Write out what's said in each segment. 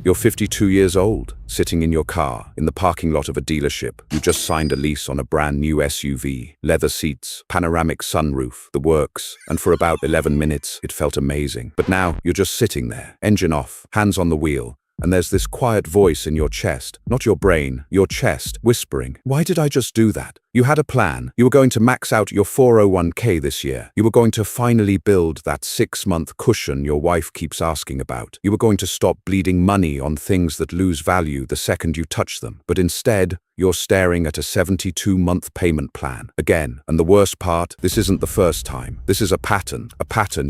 You're 52 years old, sitting in your car, in the parking lot of a dealership. You just signed a lease on a brand new SUV, leather seats, panoramic sunroof, the works, and for about 11 minutes, it felt amazing. But now, you're just sitting there, engine off, hands on the wheel, and there's this quiet voice in your chest, not your brain, your chest, whispering, "Why did I just do that?" You had a plan. You were going to max out your 401k this year. You were going to finally build that 6-month cushion your wife keeps asking about. You were going to stop bleeding money on things that lose value the second you touch them. But instead, you're staring at a 72-month payment plan. Again, and the worst part, this isn't the first time. This is a pattern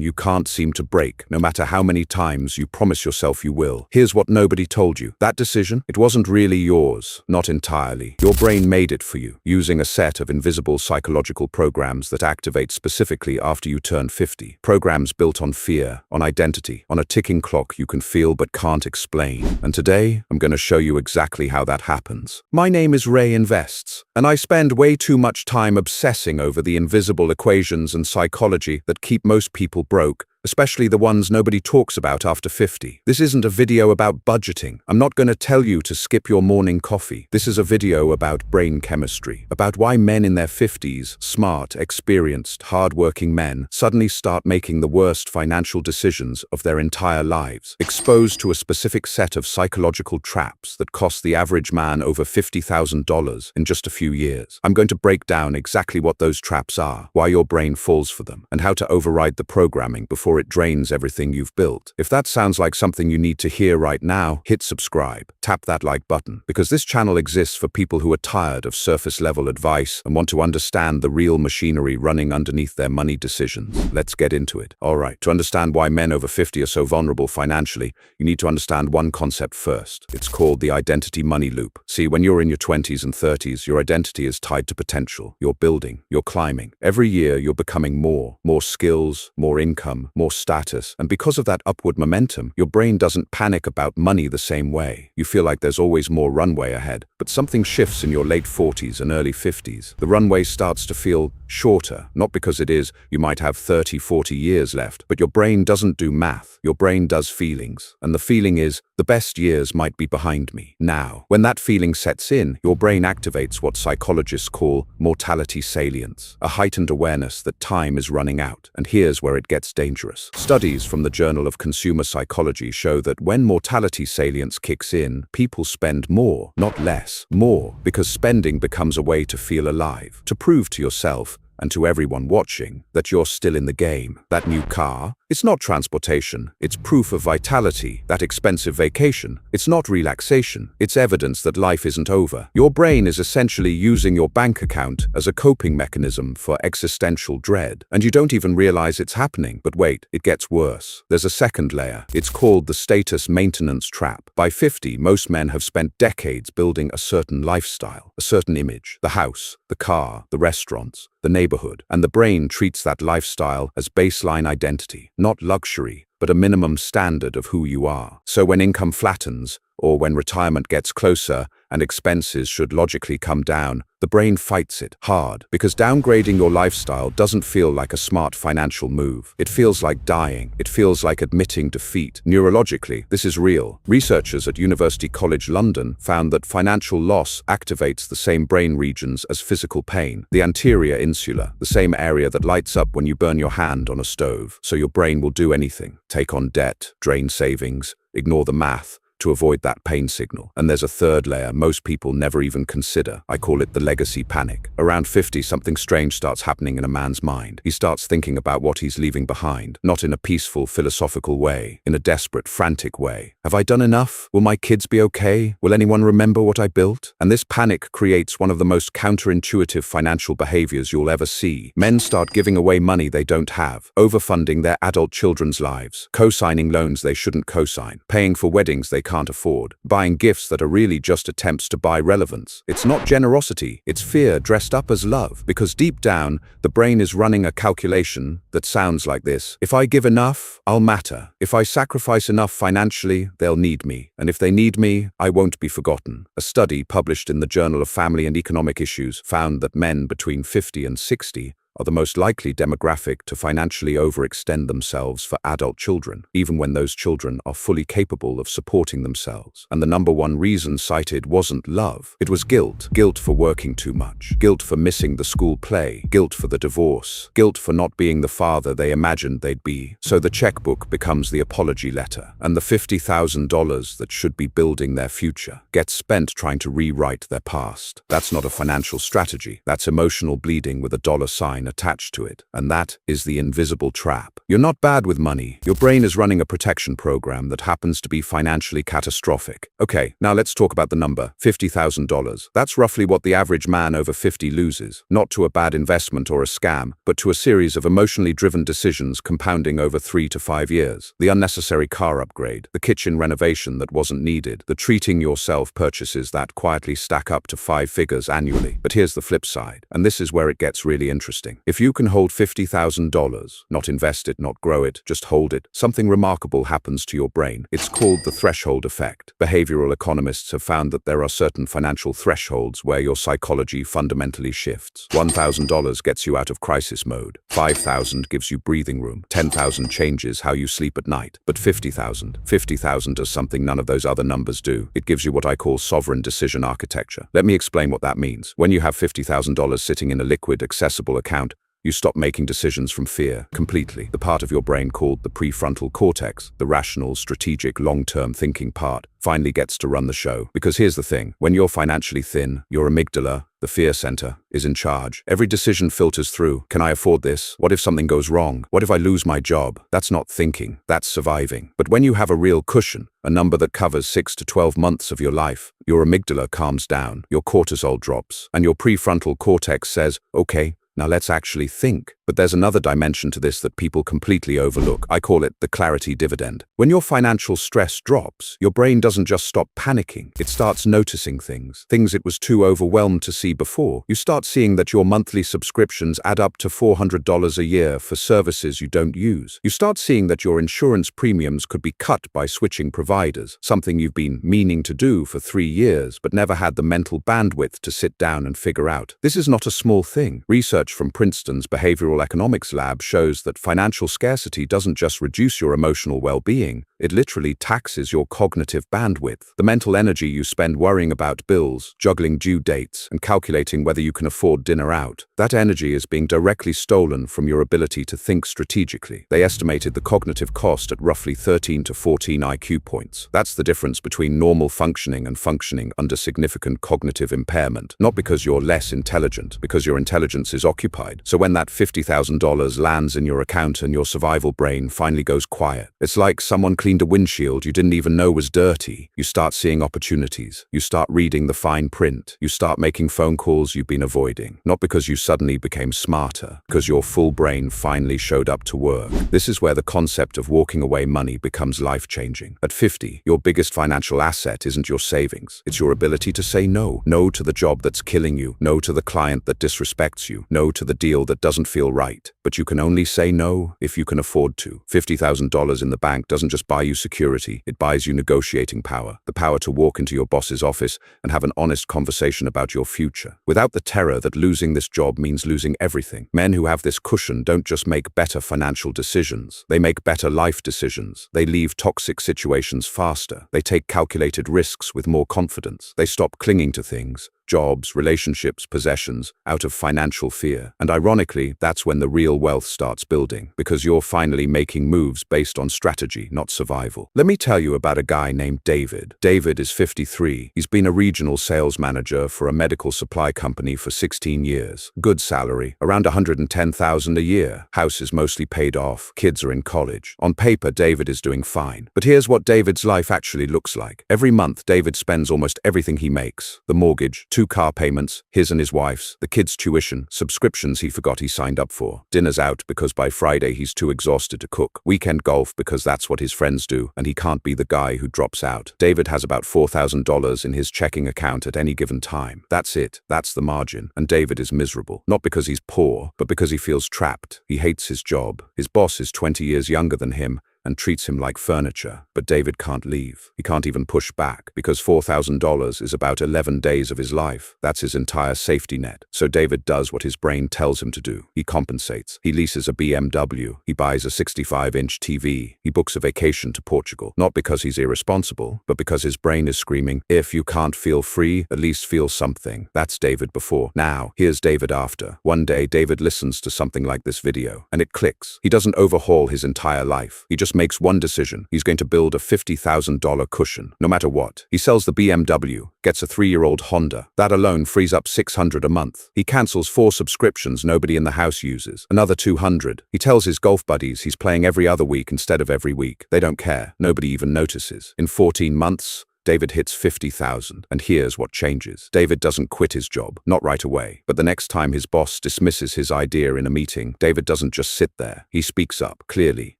you can't seem to break, no matter how many times you promise yourself you will. Here's what nobody told you. That decision, it wasn't really yours, not entirely. Your brain made it for you, using a set of invisible psychological programs that activate specifically after you turn 50. Programs built on fear, on identity, on a ticking clock you can feel but can't explain. And today, I'm going to show you exactly how that happens. My name is Ray Invests, and I spend way too much time obsessing over the invisible equations and psychology that keep most people broke, especially the ones nobody talks about after 50. This isn't a video about budgeting. I'm not going to tell you to skip your morning coffee. This is a video about brain chemistry, about why men in their 50s, smart, experienced, hard-working men, suddenly start making the worst financial decisions of their entire lives, exposed to a specific set of psychological traps that cost the average man over $50,000 in just a few years. I'm going to break down exactly what those traps are, why your brain falls for them, and how to override the programming before it drains everything you've built. If that sounds like something you need to hear right now, hit subscribe. Tap that like button, because this channel exists for people who are tired of surface-level advice and want to understand the real machinery running underneath their money decisions. Let's get into it. Alright, to understand why men over 50 are so vulnerable financially, you need to understand one concept first. It's called the identity money loop. See, when you're in your 20s and 30s, your identity is tied to potential. You're building, you're climbing. Every year, you're becoming more skills, more income, more status, and because of that upward momentum, your brain doesn't panic about money the same way. You feel like there's always more runway ahead, but something shifts in your late 40s and early 50s. The runway starts to feel shorter, not because it is, you might have 30, 40 years left, but your brain doesn't do math, your brain does feelings, and the feeling is, the best years might be behind me now. When that feeling sets in, your brain activates what psychologists call mortality salience, a heightened awareness that time is running out, and here's where it gets dangerous. Studies from the Journal of Consumer Psychology show that when mortality salience kicks in, people spend more, not less, more, because spending becomes a way to feel alive, to prove to yourself and to everyone watching that you're still in the game. That new car, it's not transportation, it's proof of vitality. That expensive vacation, it's not relaxation, it's evidence that life isn't over. Your brain is essentially using your bank account as a coping mechanism for existential dread, and you don't even realize it's happening. But wait, it gets worse. There's a second layer. It's called the status maintenance trap. By 50, most men have spent decades building a certain lifestyle, a certain image, the house, the car, the restaurants, the neighborhood, and the brain treats that lifestyle as baseline identity, not luxury, but a minimum standard of who you are. So when income flattens, or when retirement gets closer and expenses should logically come down, the brain fights it hard, because downgrading your lifestyle doesn't feel like a smart financial move. It feels like dying. It feels like admitting defeat. Neurologically, this is real. Researchers at University College London found that financial loss activates the same brain regions as physical pain, the anterior insula, the same area that lights up when you burn your hand on a stove. So your brain will do anything. Take on debt, drain savings, ignore the math, to avoid that pain signal. And there's a third layer most people never even consider. I call it the legacy panic. Around 50, something strange starts happening in a man's mind. He starts thinking about what he's leaving behind, not in a peaceful, philosophical way, in a desperate, frantic way. Have I done enough? Will my kids be okay? Will anyone remember what I built? And this panic creates one of the most counterintuitive financial behaviors you'll ever see. Men start giving away money they don't have, overfunding their adult children's lives, co-signing loans they shouldn't co-sign, paying for weddings they can't afford, buying gifts that are really just attempts to buy relevance. It's not generosity, it's fear dressed up as love, because deep down, the brain is running a calculation that sounds like this. If I give enough, I'll matter. If I sacrifice enough financially, they'll need me. And if they need me, I won't be forgotten. A study published in the Journal of Family and Economic Issues found that men between 50 and 60 are the most likely demographic to financially overextend themselves for adult children, even when those children are fully capable of supporting themselves. And the number one reason cited wasn't love. It was guilt. Guilt for working too much. Guilt for missing the school play. Guilt for the divorce. Guilt for not being the father they imagined they'd be. So the checkbook becomes the apology letter, and the $50,000 that should be building their future gets spent trying to rewrite their past. That's not a financial strategy. That's emotional bleeding with a dollar sign attached to it. And that is the invisible trap. You're not bad with money. Your brain is running a protection program that happens to be financially catastrophic. Okay, now let's talk about the number, $50,000. That's roughly what the average man over 50 loses, not to a bad investment or a scam, but to a series of emotionally driven decisions compounding over 3 to 5 years. The unnecessary car upgrade, the kitchen renovation that wasn't needed, the treating yourself purchases that quietly stack up to 5 figures annually. But here's the flip side, and this is where it gets really interesting. If you can hold $50,000, not invest it, not grow it, just hold it, something remarkable happens to your brain. It's called the threshold effect. Behavioral economists have found that there are certain financial thresholds where your psychology fundamentally shifts. $1,000 gets you out of crisis mode. $5,000 gives you breathing room. $10,000 changes how you sleep at night. But $50,000 does something none of those other numbers do. It gives you what I call sovereign decision architecture. Let me explain what that means. When you have $50,000 sitting in a liquid, accessible account, you stop making decisions from fear completely. The part of your brain called the prefrontal cortex, the rational, strategic, long-term thinking part, finally gets to run the show. Because here's the thing, when you're financially thin, your amygdala, the fear center, is in charge. Every decision filters through. Can I afford this? What if something goes wrong? What if I lose my job? That's not thinking, that's surviving. But when you have a real cushion, a number that covers 6 to 12 months of your life, your amygdala calms down, your cortisol drops, and your prefrontal cortex says, okay, now let's actually think. But there's another dimension to this that people completely overlook. I call it the clarity dividend. When your financial stress drops, your brain doesn't just stop panicking. It starts noticing things it was too overwhelmed to see before. You start seeing that your monthly subscriptions add up to $400 a year for services you don't use. You start seeing that your insurance premiums could be cut by switching providers, something you've been meaning to do for 3 years but never had the mental bandwidth to sit down and figure out. This is not a small thing. Research from Princeton's behavioral economics lab shows that financial scarcity doesn't just reduce your emotional well-being, it literally taxes your cognitive bandwidth. The mental energy you spend worrying about bills, juggling due dates, and calculating whether you can afford dinner out, that energy is being directly stolen from your ability to think strategically. They estimated the cognitive cost at roughly 13 to 14 IQ points. That's the difference between normal functioning and functioning under significant cognitive impairment. Not because you're less intelligent, because your intelligence is occupied. So when that $50,000 lands in your account and your survival brain finally goes quiet, it's like someone cleaned a windshield you didn't even know was dirty. You start seeing opportunities. You start reading the fine print. You start making phone calls you've been avoiding. Not because you suddenly became smarter, because your full brain finally showed up to work. This is where the concept of walking away money becomes life-changing. At 50, your biggest financial asset isn't your savings. It's your ability to say no. No to the job that's killing you. No to the client that disrespects you. No to the deal that doesn't feel right. But you can only say no if you can afford to. $50,000 in the bank doesn't just buy you security, it buys you negotiating power. The power to walk into your boss's office and have an honest conversation about your future, without the terror that losing this job means losing everything. Men who have this cushion don't just make better financial decisions, they make better life decisions. They leave toxic situations faster. They take calculated risks with more confidence. They stop clinging to things, jobs, relationships, possessions, out of financial fear. And ironically, that's when the real wealth starts building, because you're finally making moves based on strategy, not survival. Let me tell you about a guy named David. David is 53. He's been a regional sales manager for a medical supply company for 16 years. Good salary, around $110,000 a year. House is mostly paid off. Kids are in college. On paper, David is doing fine. But here's what David's life actually looks like. Every month, David spends almost everything he makes. The mortgage, 2 car payments, his and his wife's, the kids' tuition, subscriptions he forgot he signed up for, dinners out because by Friday he's too exhausted to cook, weekend golf because that's what his friends do and he can't be the guy who drops out. David has about $4,000 in his checking account at any given time. That's it. That's the margin. And David is miserable. Not because he's poor, but because he feels trapped. He hates his job. His boss is 20 years younger than him, and treats him like furniture. But David can't leave. He can't even push back because $4,000 is about 11 days of his life. That's his entire safety net. So David does what his brain tells him to do. He compensates. He leases a BMW. He buys a 65-inch TV. He books a vacation to Portugal. Not because he's irresponsible, but because his brain is screaming, if you can't feel free, at least feel something. That's David before. Now, here's David after. One day, David listens to something like this video, and it clicks. He doesn't overhaul his entire life. He just makes one decision. He's going to build a $50,000 cushion, no matter what. He sells the BMW, gets a 3-year-old Honda. That alone frees up $600 a month. He cancels 4 subscriptions nobody in the house uses. Another $200. He tells his golf buddies he's playing every other week instead of every week. They don't care. Nobody even notices. In 14 months, David hits 50,000, and here's what changes. David doesn't quit his job, not right away. But the next time his boss dismisses his idea in a meeting, David doesn't just sit there. He speaks up, clearly,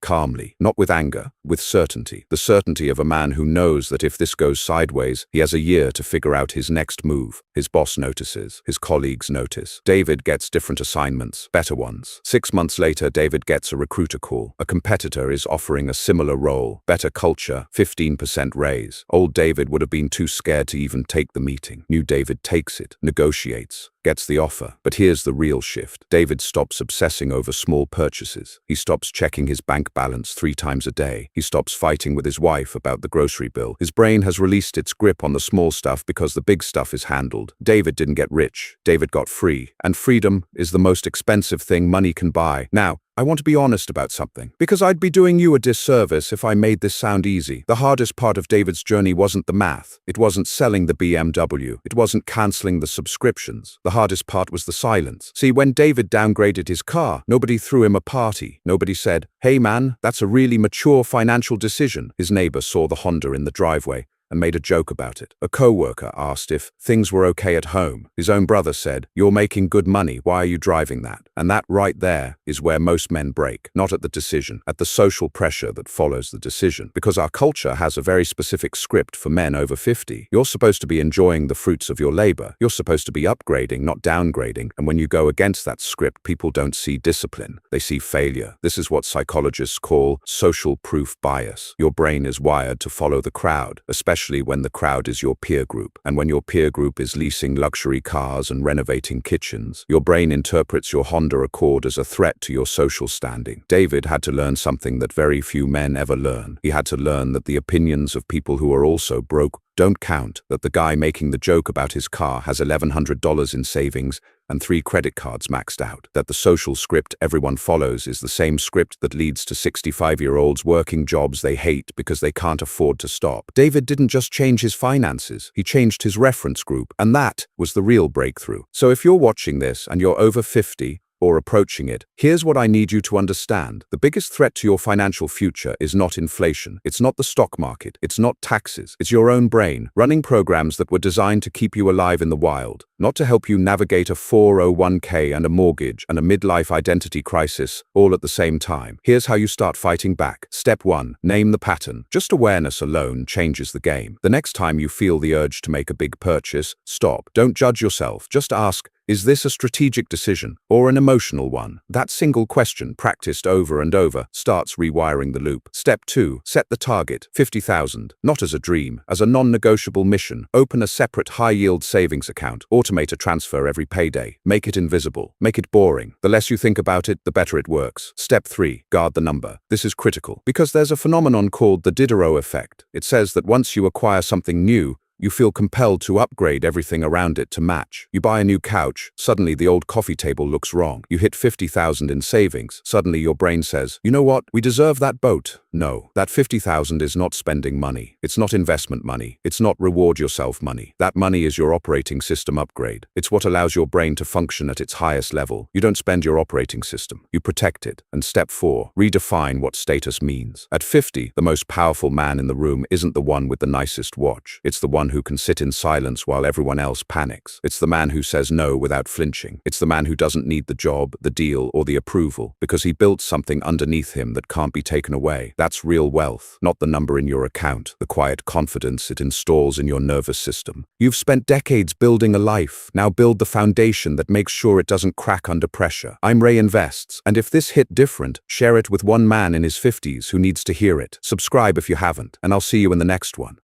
calmly, not with anger, with certainty. The certainty of a man who knows that if this goes sideways, he has a year to figure out his next move. His boss notices. His colleagues notice. David gets different assignments, better ones. 6 months later, David gets a recruiter call. A competitor is offering a similar role, better culture, 15% raise. Old David would have been too scared to even take the meeting. New David takes it, negotiates, gets the offer. But here's the real shift. David stops obsessing over small purchases. He stops checking his bank balance 3 times a day. He stops fighting with his wife about the grocery bill. His brain has released its grip on the small stuff because the big stuff is handled. David didn't get rich. David got free. And freedom is the most expensive thing money can buy. Now, I want to be honest about something, because I'd be doing you a disservice if I made this sound easy. The hardest part of David's journey wasn't the math. It wasn't selling the BMW. It wasn't canceling the subscriptions. The hardest part was the silence. See, when David downgraded his car, nobody threw him a party. Nobody said, "Hey man, that's a really mature financial decision." His neighbor saw the Honda in the driveway and made a joke about it. A co-worker asked if things were okay at home. His own brother said, "You're making good money, why are you driving that?" And that right there is where most men break, not at the decision, at the social pressure that follows the decision. Because our culture has a very specific script for men over 50. You're supposed to be enjoying the fruits of your labor. You're supposed to be upgrading, not downgrading. And when you go against that script, people don't see discipline. They see failure. This is what psychologists call social proof bias. Your brain is wired to follow the crowd, especially when the crowd is your peer group. And when your peer group is leasing luxury cars and renovating kitchens, your brain interprets your Honda Accord as a threat to your social standing. David had to learn something that very few men ever learn. He had to learn that the opinions of people who are also broke don't count, that the guy making the joke about his car has $1,100 in savings and 3 credit cards maxed out, that the social script everyone follows is the same script that leads to 65-year-olds working jobs they hate because they can't afford to stop. David didn't just change his finances, he changed his reference group, and that was the real breakthrough. So if you're watching this and you're over 50, or approaching it, here's what I need you to understand. The biggest threat to your financial future is not inflation. It's not the stock market. It's not taxes. It's your own brain, running programs that were designed to keep you alive in the wild, not to help you navigate a 401k and a mortgage and a midlife identity crisis all at the same time. Here's how you start fighting back. Step 1. Name the pattern. Just awareness alone changes the game. The next time you feel the urge to make a big purchase, stop. Don't judge yourself. Just ask, is this a strategic decision or an emotional one? That single question, practiced over and over, starts rewiring the loop. Step 2. Set the target, 50,000. Not as a dream, as a non-negotiable mission. Open a separate high-yield savings account. Automate a transfer every payday. Make it invisible. Make it boring. The less you think about it, the better it works. Step 3. Guard the number. This is critical because there's a phenomenon called the Diderot effect. It says that once you acquire something new, you feel compelled to upgrade everything around it to match. You buy a new couch, suddenly the old coffee table looks wrong. You hit 50,000 in savings, suddenly your brain says, you know what, we deserve that boat. No, that 50,000 is not spending money. It's not investment money. It's not reward yourself money. That money is your operating system upgrade. It's what allows your brain to function at its highest level. You don't spend your operating system. You protect it. And step 4, redefine what status means. At 50, the most powerful man in the room isn't the one with the nicest watch. It's the one one who can sit in silence while everyone else panics. It's the man who says no without flinching. It's the man who doesn't need the job, the deal, or the approval, because he built something underneath him that can't be taken away. That's real wealth, not the number in your account, the quiet confidence it installs in your nervous system. You've spent decades building a life. Now build the foundation that makes sure it doesn't crack under pressure. I'm Ray Invests, and if this hit different, share it with one man in his 50s who needs to hear it. Subscribe if you haven't, and I'll see you in the next one.